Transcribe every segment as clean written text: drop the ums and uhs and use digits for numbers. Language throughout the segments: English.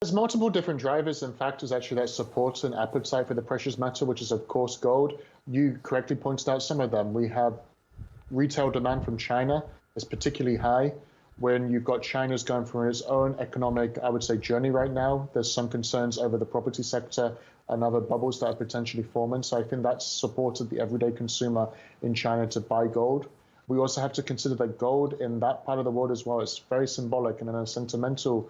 There's multiple different drivers and factors actually that support an appetite for the precious metal, which is of course gold. You correctly pointed out some of them. We have retail demand from China is particularly high. When you've got China's going through its own economic, I would say, journey right now, there's some concerns over the property sector and other bubbles that are potentially forming. So I think that's supported the everyday consumer in China to buy gold. We also have to consider that gold in that part of the world as well is very symbolic and on a sentimental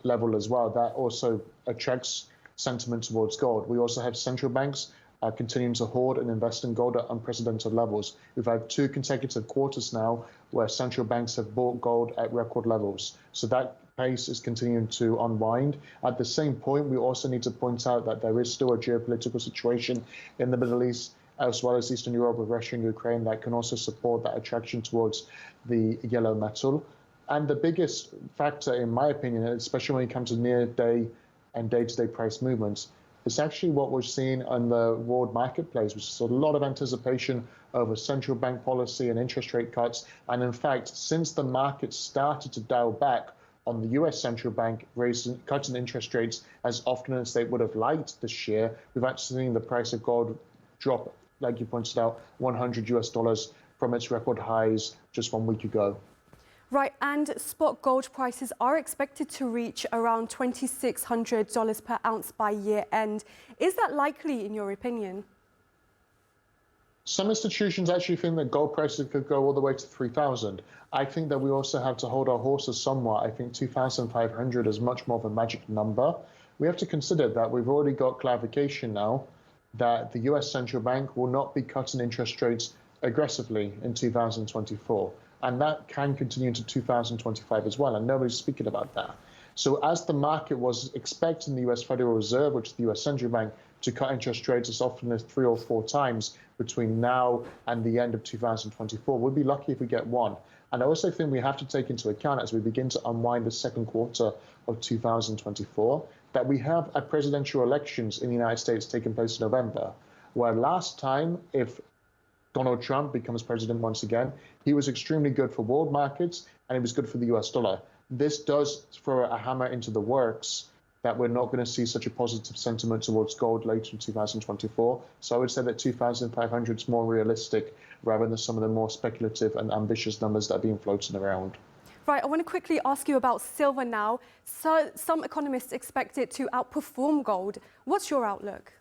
level as well. That also attracts sentiment towards gold. We also have central banks continuing to hoard and invest in gold at unprecedented levels. We've had 2 consecutive quarters now where central banks have bought gold at record levels. So that pace is continuing to unwind. At the same point, we also need to point out that there is still a geopolitical situation in the Middle East, as well as Eastern Europe with Russia and Ukraine, that can also support that attraction towards the yellow metal. And the biggest factor, in my opinion, especially when it comes to near-day and day-to-day price movements, it's actually what we're seeing on the world marketplace, which is a lot of anticipation over central bank policy and interest rate cuts. And in fact, since the market started to dial back on the US central bank cutting interest rates as often as they would have liked this year, we've actually seen the price of gold drop, like you pointed out, $100 from its record highs just 1 week ago. Right, and spot gold prices are expected to reach around $2,600 per ounce by year end. Is that likely, in your opinion? Some institutions actually think that gold prices could go all the way to 3,000. I think that we also have to hold our horses somewhat. I think 2,500 is much more of a magic number. We have to consider that we've already got clarification now that the US central bank will not be cutting interest rates aggressively in 2024. And that can continue into 2025 as well, and nobody's speaking about that. So as the market was expecting the US Federal Reserve, which is the US Central Bank, to cut interest rates as often as 3 or 4 times between now and the end of 2024, we'd be lucky if we get one. And I also think we have to take into account as we begin to unwind the second quarter of 2024, that we have a presidential elections in the United States taking place in November, where last time, if Donald Trump becomes president once again, he was extremely good for world markets and it was good for the US dollar. This does throw a hammer into the works that we're not going to see such a positive sentiment towards gold later in 2024. So I would say that 2,500 is more realistic rather than some of the more speculative and ambitious numbers that are being floated around. Right, I want to quickly ask you about silver now. So some economists expect it to outperform gold. What's your outlook?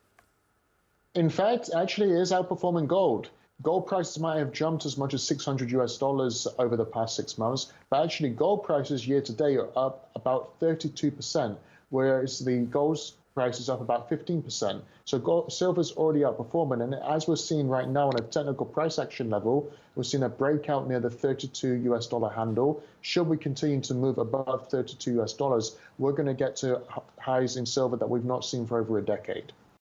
In fact, actually it is outperforming gold. Gold prices might have jumped as much as $600 over the past 6 months, but actually gold prices year to date are up about 32%, whereas the gold price is up about 15%. So silver's already outperforming, and as we're seeing right now on a technical price action level, we're seeing a breakout near the $32 handle. Should we continue to move above $32, we're going to get to highs in silver that we've not seen for over a decade.